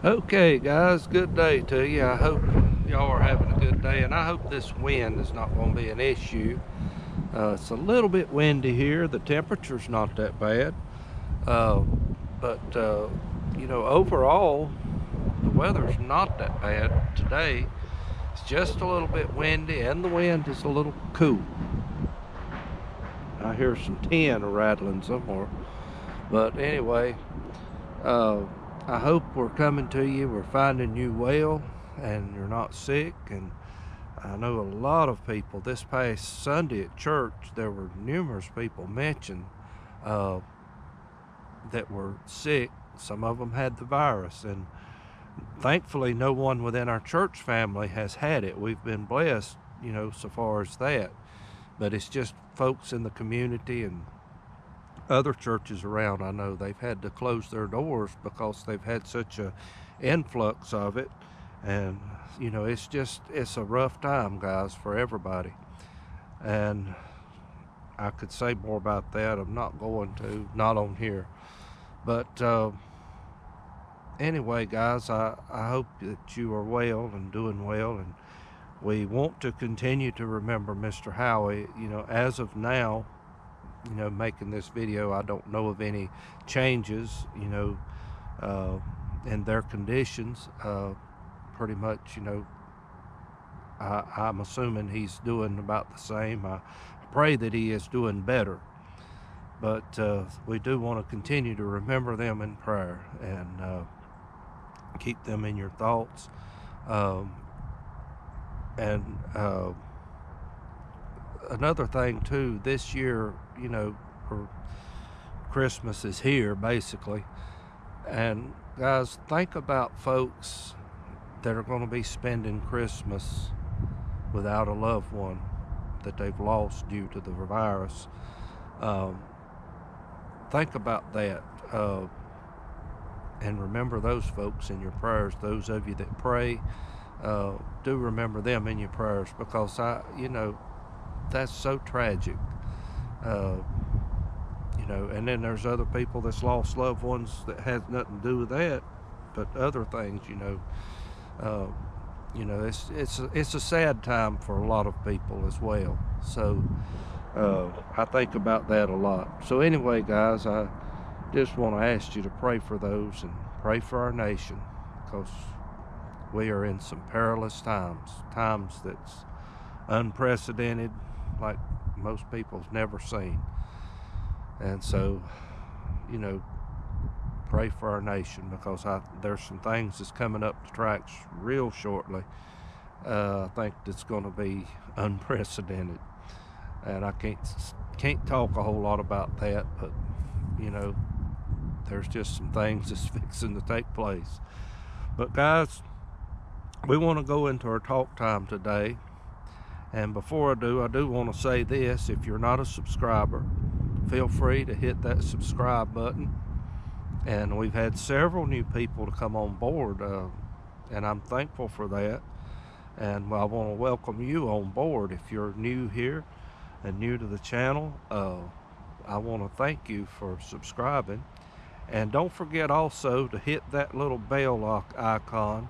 Okay, guys, good day to you. I hope y'all are having a good day, and I hope this wind is not going to be an issue. It's a little bit windy here. The temperature's not that bad, uh, but overall, the weather's not that bad today. It's just a little bit windy, and the wind is a little cool. I hear some tin rattling somewhere, but anyway. Uh, I hope we're coming to you. We're finding you well and you're not sick. And I know a lot of people this past Sunday at church, there were numerous people mentioned uh, that were sick. Some of them had the virus. And thankfully, no one within our church family has had it. We've been blessed, so far as that. But it's just folks in the community and other churches around. I know they've had to close their doors because they've had such a influx of it. And it's a rough time, guys, for everybody. And I could say more about that. I'm not going to, not on here. But anyway, guys, I hope that you are well and doing well. And we want to continue to remember Mr. Howie. As of now, making this video, I don't know of any changes, in their conditions. Pretty much, I'm assuming he's doing about the same. I pray that he is doing better. But we do want to continue to remember them in prayer and keep them in your thoughts. And another thing too, this year, Christmas is here basically, and guys, think about folks that are going to be spending Christmas without a loved one that they've lost due to the virus. Think about that, and remember those folks in your prayers. Those of you that pray, do remember them in your prayers, because that's so tragic. And then there's other people that's lost loved ones that has nothing to do with that, but other things. It's a sad time for a lot of people as well. So I think about that a lot. So anyway, guys, I just want to ask you to pray for those and pray for our nation, because we are in some perilous times that's unprecedented, like most people's never seen. And so, pray for our nation, because there's some things that's coming up the tracks real shortly. I think that's going to be unprecedented, and I can't talk a whole lot about that, but there's just some things that's fixing to take place. But guys, we want to go into our talk time today. And before I do want to say this: if you're not a subscriber, feel free to hit that subscribe button. And we've had several new people to come on board, and I'm thankful for that. And I want to welcome you on board. If you're new here and new to the channel, I want to thank you for subscribing. And don't forget also to hit that little bell icon.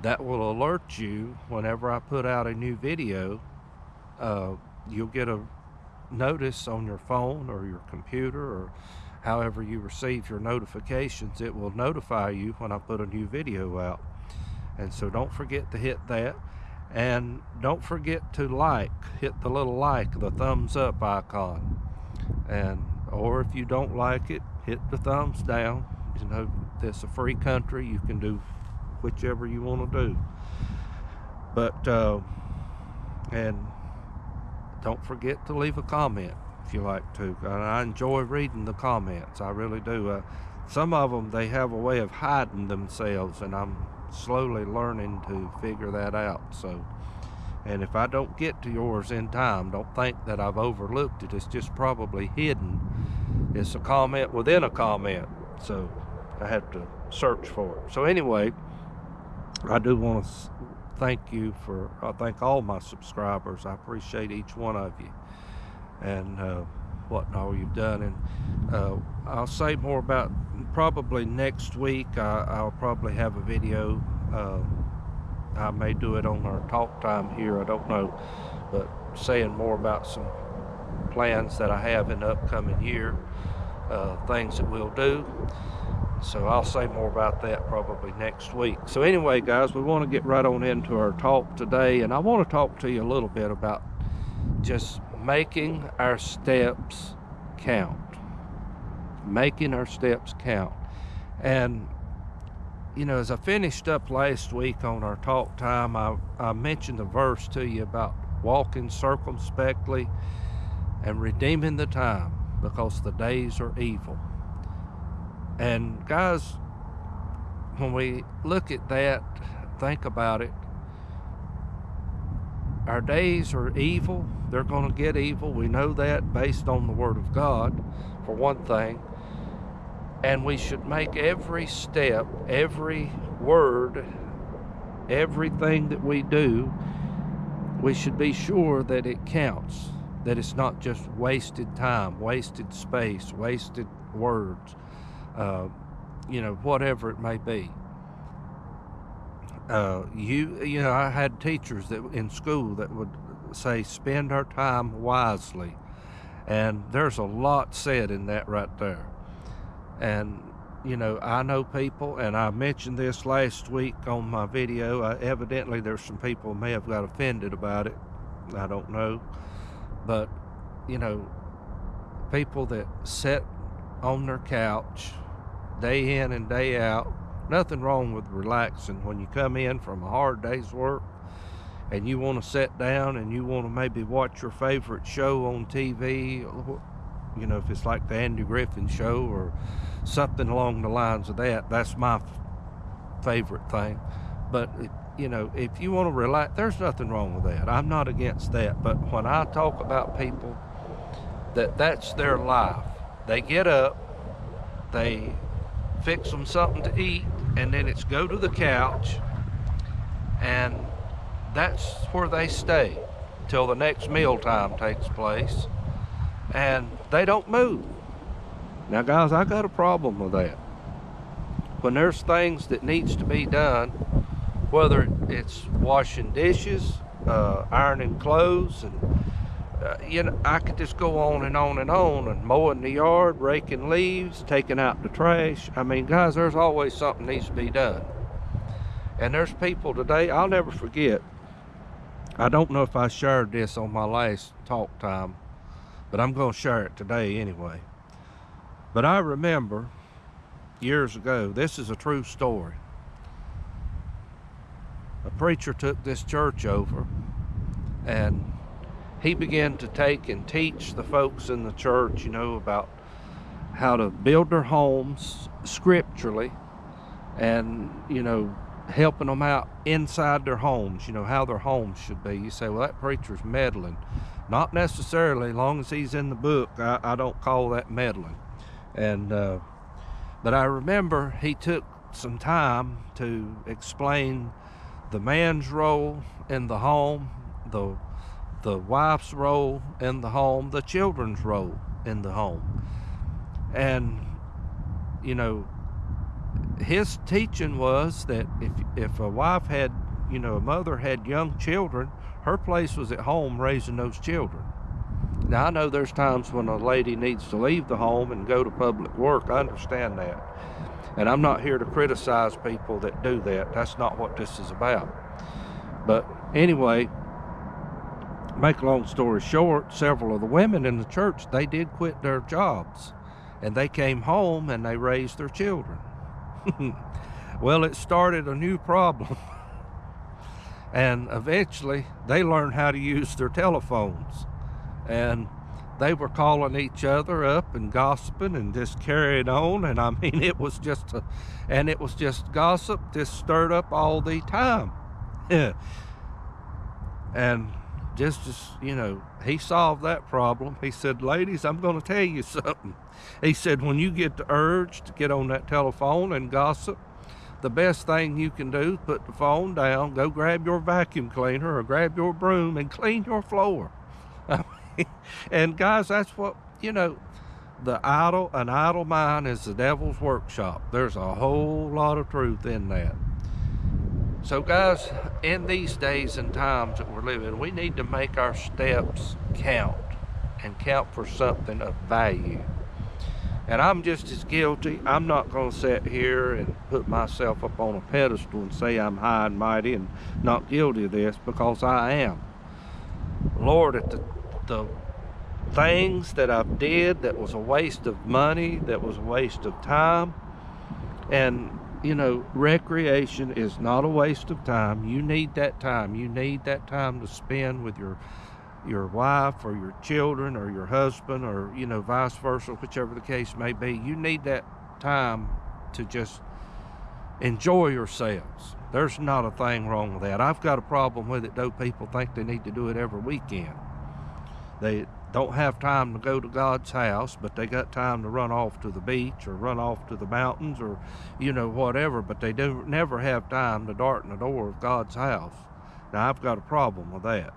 That will alert you whenever I put out a new video. You'll get a notice on your phone or your computer, or however you receive your notifications. It will notify you when I put a new video out. And so don't forget to hit that. And don't forget to hit the little the thumbs up icon. Or if you don't like it, hit the thumbs down. It's a free country. You can do whichever you want to do. But and don't forget to leave a comment if you like to. I enjoy reading the comments. I really do. Some of them, they have a way of hiding themselves, and I'm slowly learning to figure that out. So, and if I don't get to yours in time, don't think that I've overlooked it. It's just probably hidden. It's a comment within a comment, so I have to search for it. So anyway, I do want to I thank all my subscribers. I appreciate each one of you. And what all you've done. And I'll say more about probably next week. I'll probably have a video. I may do it on our talk time here, I don't know, but saying more about some plans that I have in the upcoming year, things that we'll do. So I'll say more about that probably next week. So anyway, guys, we want to get right on into our talk today, and I want to talk to you a little bit about just making our steps count. Making our steps count. And you know, as I finished up last week on our talk time, I mentioned a verse to you about walking circumspectly and redeeming the time, because the days are evil. And guys, when we look at that, think about it, our days are evil. They're going to get evil. We know that based on the Word of God, for one thing. And we should make every step, every word, everything that we do, we should be sure that it counts, that it's not just wasted time, wasted space, wasted words, you know, whatever it may be. You know, I had teachers that in school that would say, spend our time wisely. And there's a lot said in that right there. And, you know, I know people, and I mentioned this last week on my video. Evidently, there's some people who may have got offended about it. I don't know. But, you know, people that sit on their couch day in and day out, nothing wrong with relaxing when you come in from a hard day's work and you want to sit down and you want to maybe watch your favorite show on TV, you know, if it's like the Andy Griffin Show or something along the lines of that. That's my favorite thing. But, you know, if you want to relax, there's nothing wrong with that. I'm not against that. But when I talk about people that's their life, they get up, they fix them something to eat, and then it's go to the couch, and that's where they stay till the next meal time takes place, and they don't move. Now guys, I got a problem with that. When there's things that needs to be done, whether it's washing dishes, ironing clothes, and you know, I could just go on and on and on, and mowing the yard, raking leaves, taking out the trash. I mean, guys, there's always something needs to be done. And there's people today, I'll never forget, I don't know if I shared this on my last talk time, but I'm going to share it today anyway. But I remember years ago, this is a true story. A preacher took this church over, and he began to take and teach the folks in the church, you know, about how to build their homes scripturally, and, you know, helping them out inside their homes, you know, how their homes should be. You say, well, that preacher's meddling. Not necessarily. As long as he's in the book, I don't call that meddling. And but I remember he took some time to explain the man's role in the home, the wife's role in the home, the children's role in the home. And, you know, his teaching was that if a wife had, you know, a mother had young children, her place was at home raising those children. Now, I know there's times when a lady needs to leave the home and go to public work. I understand that. And I'm not here to criticize people that do that. That's not what this is about. But anyway, make a long story short, several of the women in the church, they did quit their jobs, and they came home and they raised their children. Well, it started a new problem. And eventually they learned how to use their telephones, and they were calling each other up and gossiping and just carrying on. And I mean, it was just gossip, just stirred up all the time. And just, you know, he solved that problem. He said, ladies, I'm going to tell you something. He said, when you get the urge to get on that telephone and gossip, the best thing you can do is put the phone down, go grab your vacuum cleaner or grab your broom and clean your floor. And guys, that's what you know, an idle mind is the devil's workshop. There's a whole lot of truth in that. So guys, in these days and times that we're living, we need to make our steps count, and count for something of value. And I'm just as guilty. I'm not going to sit here and put myself up on a pedestal and say I'm high and mighty and not guilty of this, because I am. Lord, at the things that I've did that was a waste of money, that was a waste of time. And you know, recreation is not a waste of time. You need that time. You need that time to spend with your wife or your children or your husband, or you know, vice versa, whichever the case may be. You need that time to just enjoy yourselves. There's not a thing wrong with that. I've got a problem with it though. People think they need to do it every weekend. They don't have time to go to God's house, but they got time to run off to the beach or run off to the mountains, or you know, whatever, but they do never have time to darken the door of God's house. Now I've got a problem with that.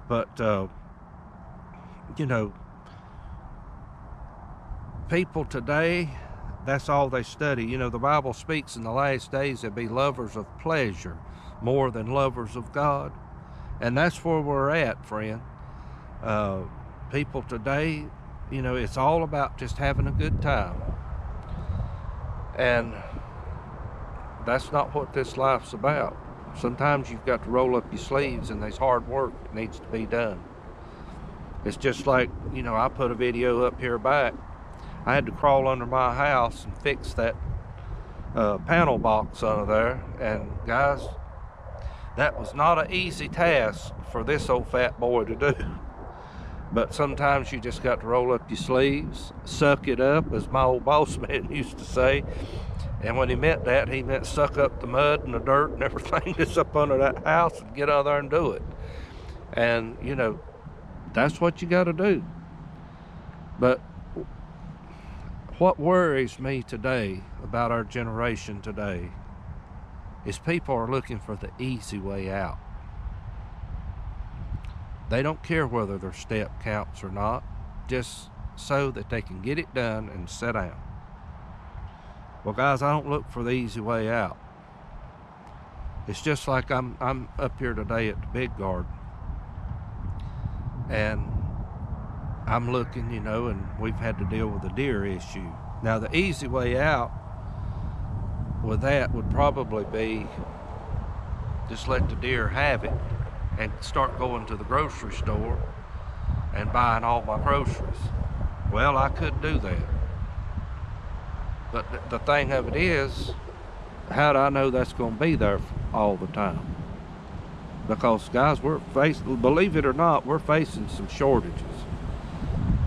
But you know, people today, that's all they study. You know, the Bible speaks in the last days they'll be lovers of pleasure more than lovers of God. And that's where we're at, friend. People today, you know, it's all about just having a good time. And that's not what this life's about. Sometimes you've got to roll up your sleeves, and there's hard work that needs to be done. It's just like, you know, I put a video up here back. I had to crawl under my house and fix that panel box under there. And guys, that was not an easy task for this old fat boy to do. But sometimes you just got to roll up your sleeves, suck it up, as my old boss man used to say. And when he meant that, he meant suck up the mud and the dirt and everything that's up under that house and get out there and do it. And, you know, that's what you got to do. But what worries me today about our generation today is people are looking for the easy way out. They don't care whether their step counts or not, just so that they can get it done and sit down. Well, guys, I don't look for the easy way out. It's just like I'm up here today at the Big Garden, and I'm looking, you know, and we've had to deal with the deer issue. Now, the easy way out with that would probably be just let the deer have it and start going to the grocery store and buying all my groceries. Well, I could do that. But the thing of it is, how do I know that's going to be there all the time? Because, guys, believe it or not, we're facing some shortages.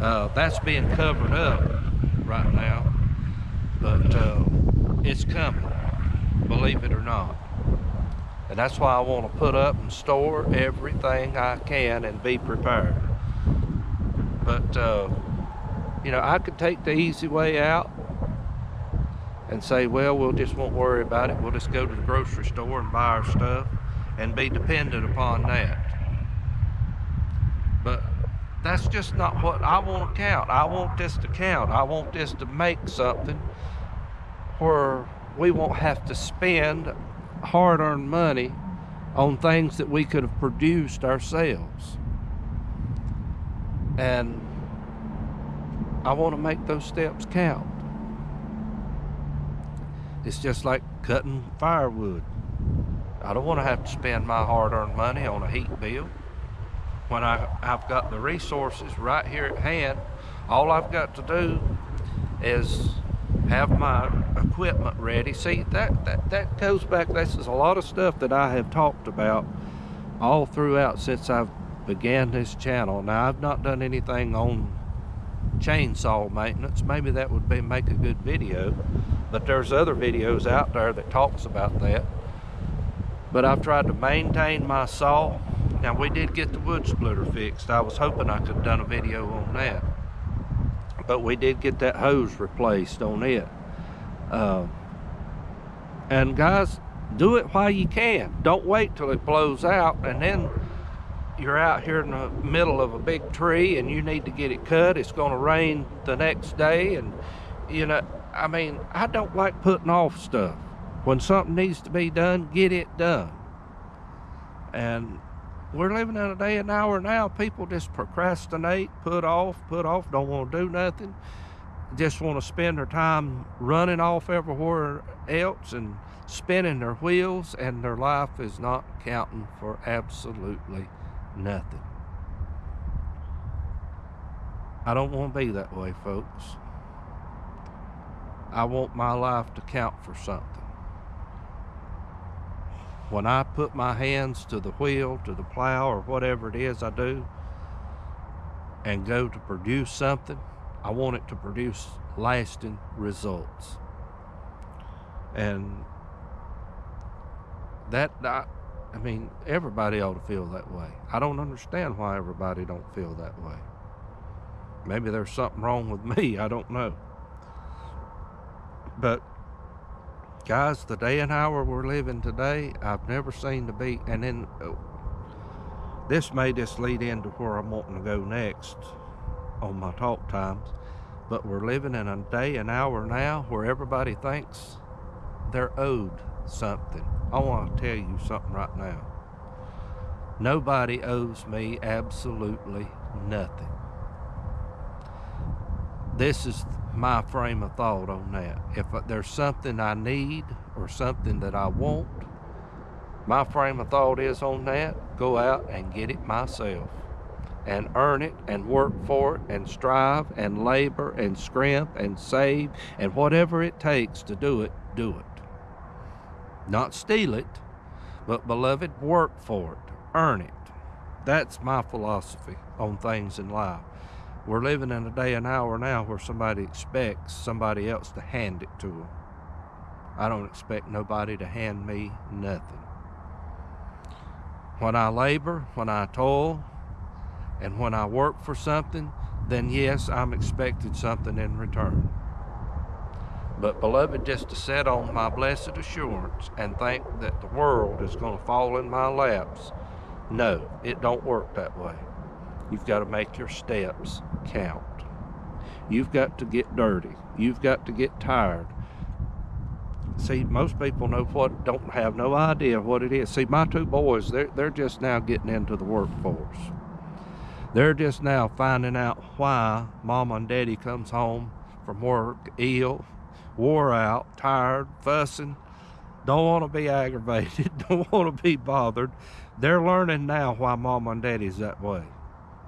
That's being covered up right now, but it's coming, believe it or not. And that's why I want to put up and store everything I can and be prepared. But, you know, I could take the easy way out and say, well, we'll just won't worry about it. We'll just go to the grocery store and buy our stuff and be dependent upon that. But that's just not what I want to count. I want this to count. I want this to make something where we won't have to spend hard-earned money on things that we could have produced ourselves. And I want to make those steps count. It's just like cutting firewood. I don't want to have to spend my hard-earned money on a heat bill when I've got the resources right here at hand. All I've got to do is have my equipment ready. See, that goes back, this is a lot of stuff that I have talked about all throughout since I've began this channel. Now, I've not done anything on chainsaw maintenance. Maybe that would make a good video, but there's other videos out there that talks about that. But I've tried to maintain my saw. Now, we did get the wood splitter fixed. I was hoping I could have done a video on that, but we did get that hose replaced on it. And guys, do it while you can. Don't wait till it blows out and then you're out here in the middle of a big tree and you need to get it cut. It's going to rain the next day, and I mean, I don't like putting off stuff. When something needs to be done, get it done. And we're living in a day and hour now. People just procrastinate, put off, don't want to do nothing. Just want to spend their time running off everywhere else and spinning their wheels, and their life is not counting for absolutely nothing. I don't want to be that way, folks. I want my life to count for something. When I put my hands to the wheel, to the plow, or whatever it is I do, and go to produce something, I want it to produce lasting results. And I mean, everybody ought to feel that way. I don't understand why everybody don't feel that way. Maybe there's something wrong with me, I don't know. But guys, the day and hour we're living today, I've never seen to be. And then this may just lead into where I'm wanting to go next on my talk times. But we're living in a day and hour now where everybody thinks they're owed something. I want to tell you something right now. Nobody owes me absolutely nothing. This is my frame of thought on that. If there's something I need or something that I want, my frame of thought is on that, go out and get it myself and earn it and work for it and strive and labor and scrimp and save and whatever it takes to do it, do it. Not steal it, but beloved, work for it, earn it. That's my philosophy on things in life. We're living in a day and hour now where somebody expects somebody else to hand it to them. I don't expect nobody to hand me nothing. When I labor, when I toil, and when I work for something, then yes, I'm expected something in return. But beloved, just to sit on my blessed assurance and think that the world is going to fall in my laps, no, it don't work that way. You've got to make your steps count. You've got to get dirty. You've got to get tired. See, most people don't have no idea what it is. See, my two boys, they're just now getting into the workforce. They're just now finding out why Mama and Daddy comes home from work ill, wore out, tired, fussing, don't want to be aggravated, don't want to be bothered. They're learning now why Mama and Daddy's that way,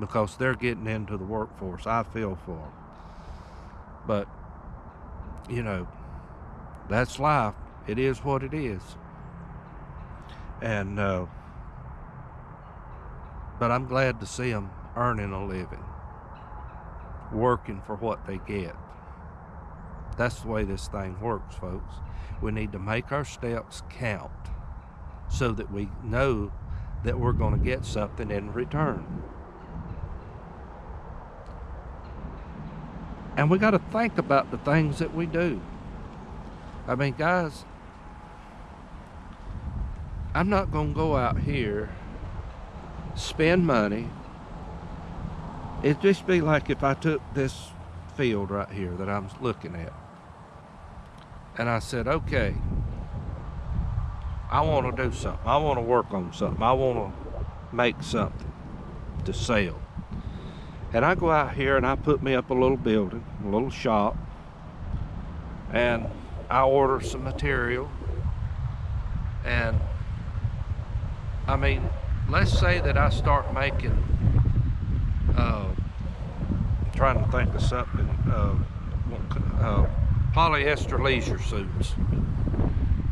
because they're getting into the workforce. I feel for them. But, that's life. It is what it is. And, but I'm glad to see them earning a living, working for what they get. That's the way this thing works, folks. We need to make our steps count so that we know that we're going to get something in return. And we got to think about the things that we do. I mean, guys, I'm not going to go out here, spend money. It'd just be like if I took this field right here that I'm looking at, and I said, okay, I want to do something. I want to work on something. I want to make something to sell. And I go out here and I put me up a little building, a little shop, and I order some material. And I mean, let's say that I start making, trying to think of something, polyester leisure suits.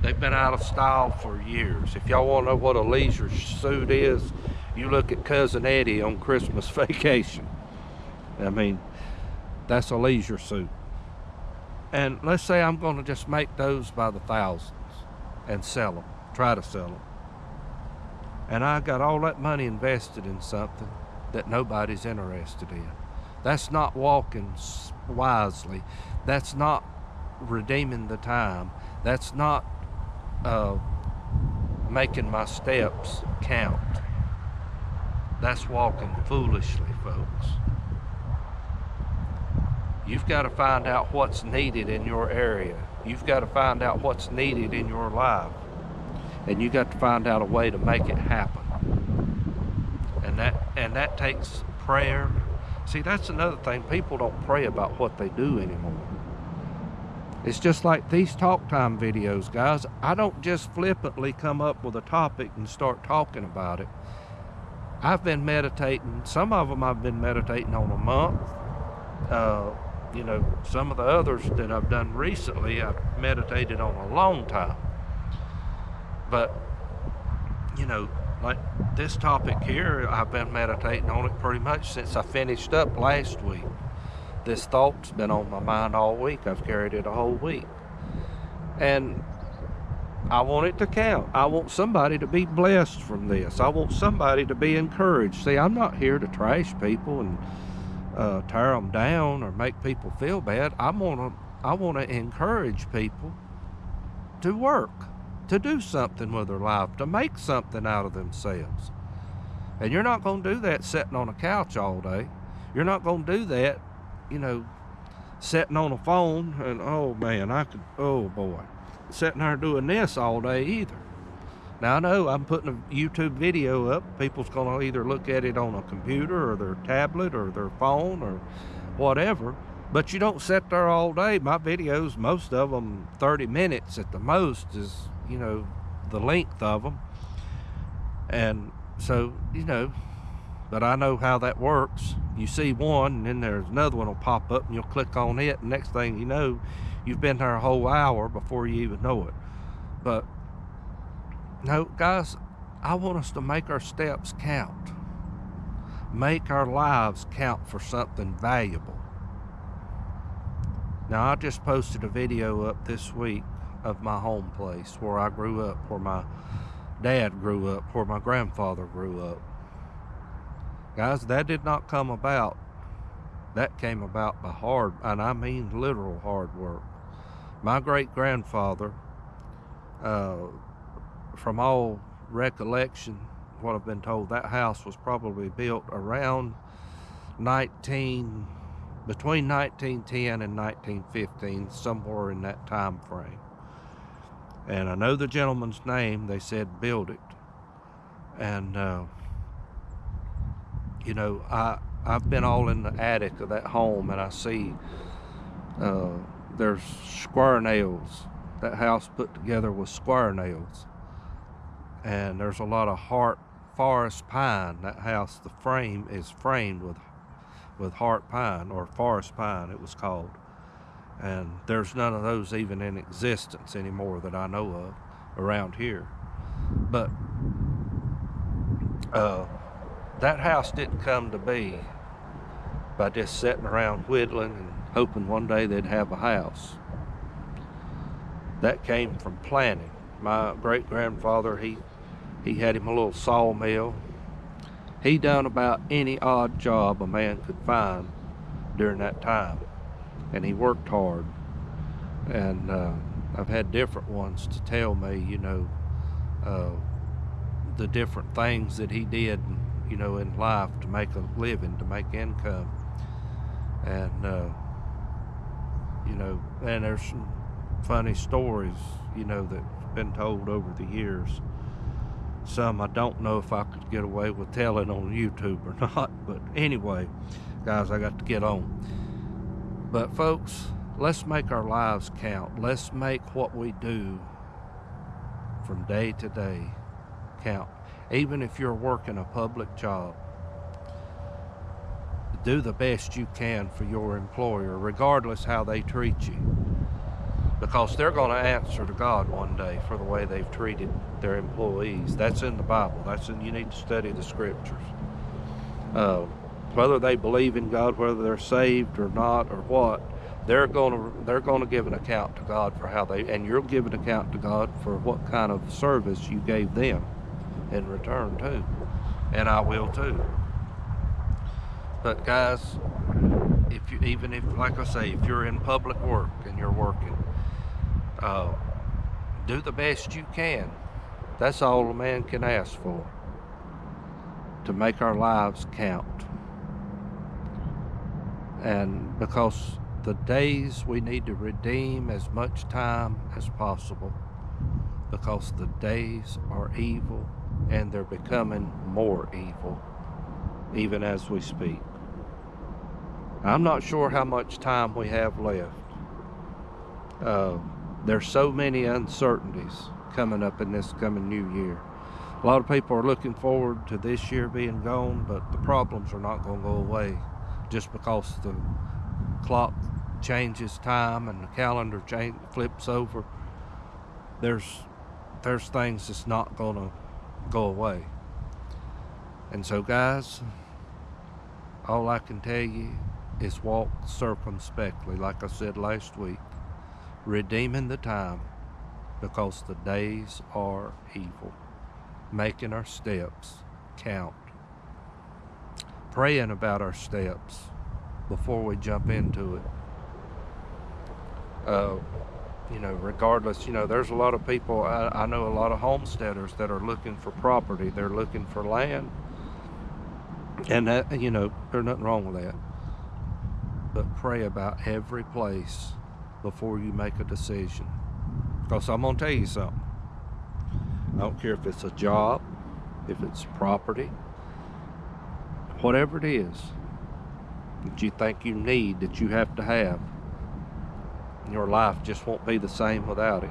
They've been out of style for years. If y'all want to know what a leisure suit is, you look at Cousin Eddie on Christmas Vacation. I mean, that's a leisure suit. And let's say I'm going to just make those by the thousands and sell them, try to sell them. And I got all that money invested in something that nobody's interested in. That's not walking wisely. That's not redeeming the time. That's not making my steps count. that's walking foolishly, folks. You've got to find out what's needed in your area. You've got to find out what's needed in your life. And you got to find out a way to make it happen. And that takes prayer. See, that's another thing. People don't pray about what they do anymore. It's just like these talk time videos, guys. I don't just flippantly come up with a topic and start talking about it. I've been meditating. Some of them I've been meditating on a month. Some of the others that I've done recently, I've meditated on a long time. But, like this topic here, I've been meditating on it pretty much since I finished up last week. This thought's been on my mind all week. I've carried it a whole week. And I want it to count. I want somebody to be blessed from this. I want somebody to be encouraged. See, I'm not here to trash people and tear them down or make people feel bad. I want to encourage people to work, to do something with their life, to make something out of themselves. And you're not going to do that sitting on a couch all day. You're not going to do that, sitting on a phone and, sitting there doing this all day either. Now, I know I'm putting a YouTube video up. People's going to either look at it on a computer or their tablet or their phone or whatever. But you don't sit there all day. My videos, most of them 30 minutes at the most is, the length of them. And so, but I know how that works. You see one and then there's another one will pop up and you'll click on it. And next thing you know, you've been there a whole hour before you even know it. But no, guys, I want us to make our steps count. Make our lives count for something valuable. Now, I just posted a video up this week of my home place where I grew up, where my dad grew up, where my grandfather grew up. Guys, that did not come about. That came about by hard, and I mean literal hard work. My great-grandfather, from all recollection, what I've been told, that house was probably built around between 1910 and 1915, somewhere in that time frame. And I know the gentleman's name. They said build it. And I've been all in the attic of that home, and I see there's square nails. That house put together with square nails. And there's a lot of forest pine. That house, the frame is framed with heart pine, or forest pine it was called. And there's none of those even in existence anymore that I know of around here. But that house didn't come to be by just sitting around whittling and hoping one day they'd have a house. That came from planning. My great-grandfather, he had him a little sawmill. He done about any odd job a man could find during that time. And he worked hard. And I've had different ones to tell me, the different things that he did, in life to make a living, to make income. And, and there's some funny stories, that's been told over the years. Some I don't know if I could get away with telling on YouTube or not, but anyway, guys, I got to get on. But folks, let's make our lives count. Let's make what we do from day to day count. Even if you're working a public job, do the best you can for your employer, regardless how they treat you. Because they're going to answer to God one day for the way they've treated their employees. That's in the Bible. You need to study the scriptures. Whether they believe in God, whether they're saved or not, or what, they're going to give an account to God for how and you'll give an account to God for what kind of service you gave them in return too. And I will too. But guys, if like I say, if you're in public work and you're working, do the best you can. That's all a man can ask for. to make our lives count. And because the days we need to redeem as much time as possible, because the days are evil and they're becoming more evil even as we speak. I'm not sure how much time we have left. There's so many uncertainties coming up in this coming new year. A lot of people are looking forward to this year being gone, but the problems are not going to go away just because the clock changes time and the calendar flips over. There's things that's not going to go away. And so, guys, all I can tell you is walk circumspectly, like I said last week, redeeming the time because the days are evil, making our steps count, praying about our steps before we jump into it. Regardless, there's a lot of people, I know a lot of homesteaders that are looking for property. They're looking for land. And that, there's nothing wrong with that. But pray about every place before you make a decision. Because I'm going to tell you something. I don't care if it's a job, if it's property, whatever it is that you think you need, that you have to have, your life just won't be the same without it.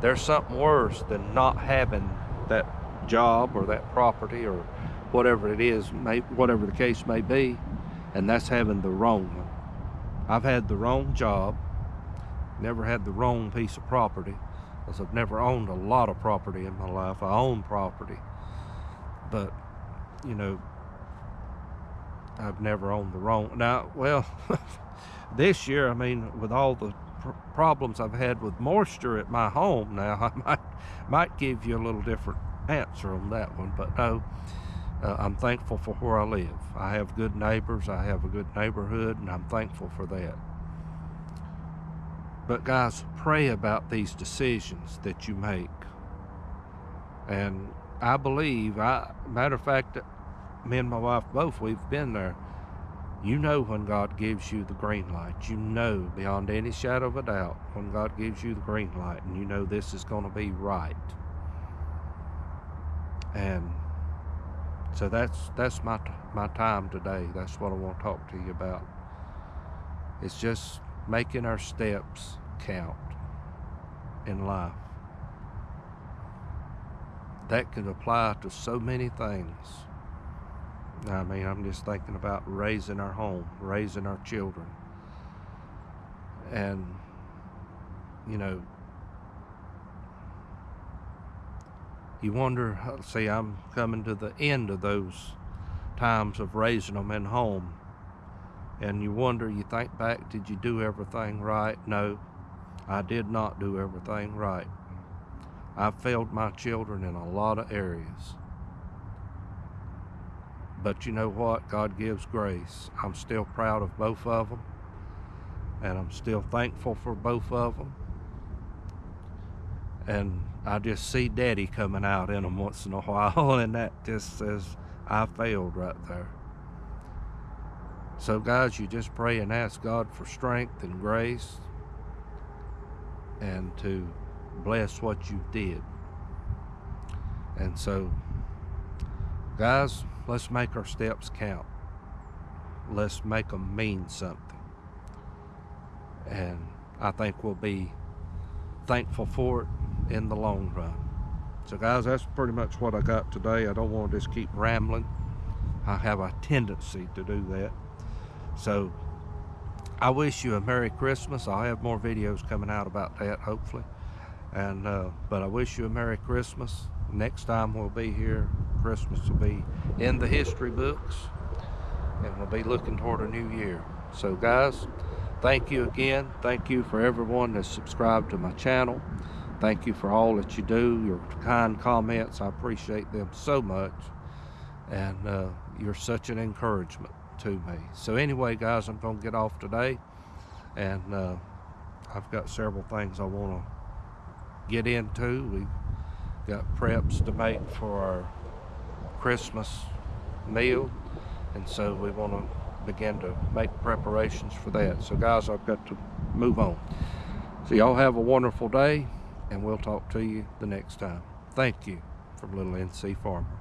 There's something worse than not having that job or that property or whatever it is, whatever the case may be, and that's having the wrong one. I've had the wrong job, never had the wrong piece of property, because I've never owned a lot of property in my life. I own property, but I've never owned the wrong. Now, well, this year, with all the problems I've had with moisture at my home now, I might give you a little different answer on that one, but no, I'm thankful for where I live. I have good neighbors, I have a good neighborhood, and I'm thankful for that. But guys, pray about these decisions that you make. And I believe, matter of fact, me and my wife both, we've been there. When God gives you the green light. Beyond any shadow of a doubt when God gives you the green light, and this is going to be right. And so that's my time today. That's what I want to talk to you about. It's just making our steps count in life. That can apply to so many things. I'm just thinking about raising our home, raising our children. And, you wonder, see, I'm coming to the end of those times of raising them in home. And you wonder, you think back, did you do everything right? No, I did not do everything right. I failed my children in a lot of areas. But you know what? God gives grace. I'm still proud of both of them. And I'm still thankful for both of them. And I just see Daddy coming out in them once in a while. And that just says, I failed right there. So guys, you just pray and ask God for strength and grace. And to bless what you did. And so, guys, let's make our steps count. Let's make them mean something. And I think we'll be thankful for it in the long run. So guys, that's pretty much what I got today. I don't want to just keep rambling. I have a tendency to do that. So I wish you a Merry Christmas. I'll have more videos coming out about that, hopefully. And but I wish you a Merry Christmas. Next time we'll be here, Christmas will be in the history books, and we'll be looking toward a new year. So guys, thank you again. Thank you for everyone that's subscribed to my channel. Thank you for all that you do, your kind comments. I appreciate them so much. And you're such an encouragement to me. So anyway, guys, I'm going to get off today. And I've got several things I want to get into. We've got preps to make for our Christmas meal, and so we want to begin to make preparations for that. So guys, I've got to move on. So y'all have a wonderful day, and we'll talk to you the next time. Thank you from Little NC Farmer.